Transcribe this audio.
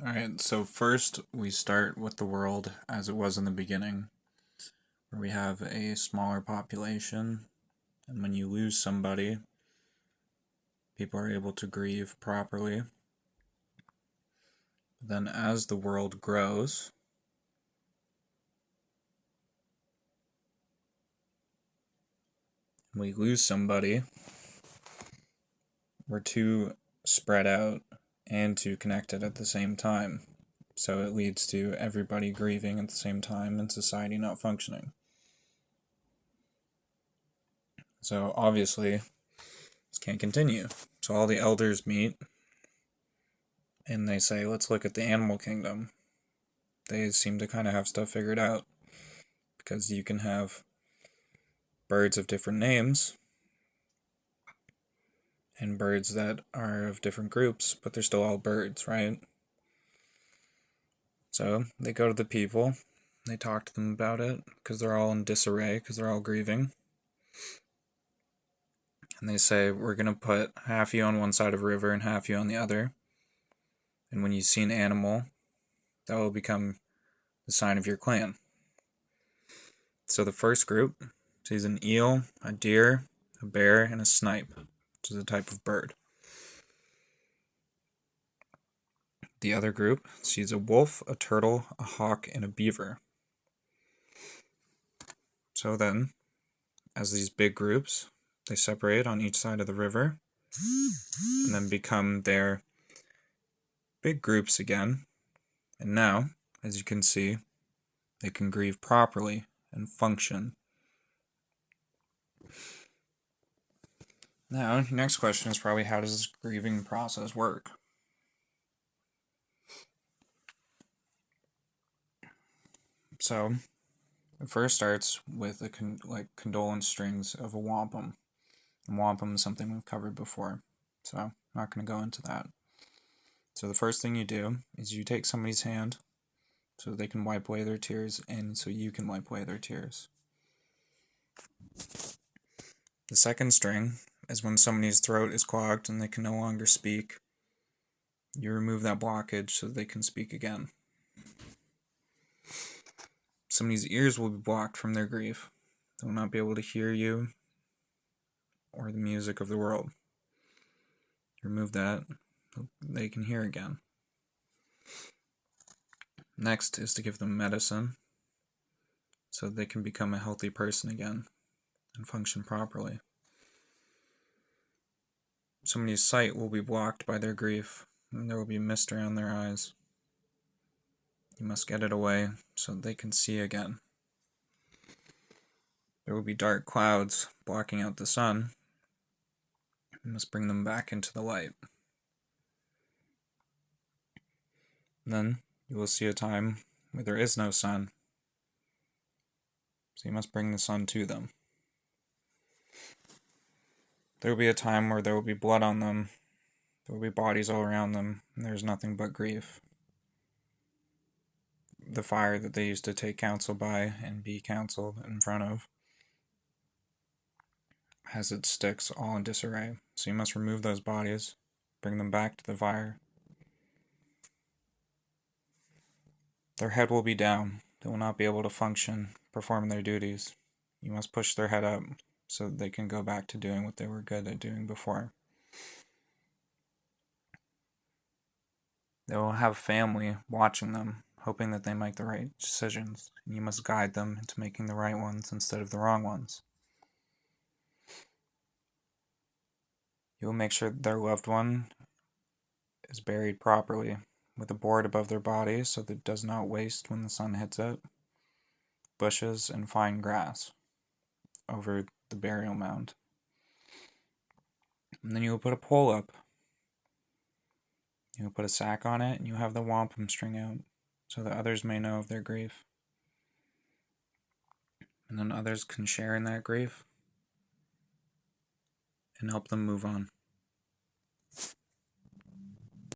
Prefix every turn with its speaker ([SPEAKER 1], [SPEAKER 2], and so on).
[SPEAKER 1] Alright, so first we start with the world as it was in the beginning, where we have a smaller population, and when you lose somebody, people are able to grieve properly. Then as the world grows, we lose somebody, we're too spread out and too connected at the same time. So it leads to everybody grieving at the same time and society not functioning. So obviously, this can't continue. So all the elders meet and they say, let's look at the animal kingdom. They seem to kind of have stuff figured out because you can have birds of different names and birds that are of different groups, but they're still all birds, right? So they go to the people, they talk to them about it because they're all in disarray because they're all grieving. And they say, we're going to put half you on one side of a river and half you on the other. And when you see an animal, that will become the sign of your clan. So the first group sees an eel, a deer, a bear, and a snipe, which is a type of bird. The other group sees a wolf, a turtle, a hawk, and a beaver. So then, as these big groups, they separate on each side of the river and then become their big groups again. And now, as you can see, they can grieve properly and function. Now, your next question is probably, how does this grieving process work? So, it first starts with the condolence strings of a wampum. And wampum is something we've covered before, so I'm not going to go into that. So the first thing you do is you take somebody's hand so they can wipe away their tears and so you can wipe away their tears. The second string is when somebody's throat is clogged and they can no longer speak. You remove that blockage so they can speak again. Somebody's ears will be blocked from their grief. They will not be able to hear you or the music of the world. You remove that, they can hear again. Next is to give them medicine so they can become a healthy person again and function properly. Somebody's sight will be blocked by their grief, and there will be mist around their eyes. You must get it away so that they can see again. There will be dark clouds blocking out the sun. You must bring them back into the light. Then you will see a time where there is no sun, so you must bring the sun to them. There will be a time where there will be blood on them, there will be bodies all around them, and there is nothing but grief. The fire that they used to take counsel by and be counseled in front of has its sticks all in disarray, so you must remove those bodies, bring them back to the fire. Their head will be down, they will not be able to function, perform their duties. You must push their head up so that they can go back to doing what they were good at doing before. They will have family watching them, hoping that they make the right decisions, and you must guide them into making the right ones instead of the wrong ones. You will make sure that their loved one is buried properly, with a board above their body so that it does not waste when the sun hits it, bushes and fine grass over the burial mound. And then you will put a pole up. You will put a sack on it, and you have the wampum string out so that others may know of their grief. And then others can share in that grief and help them move on.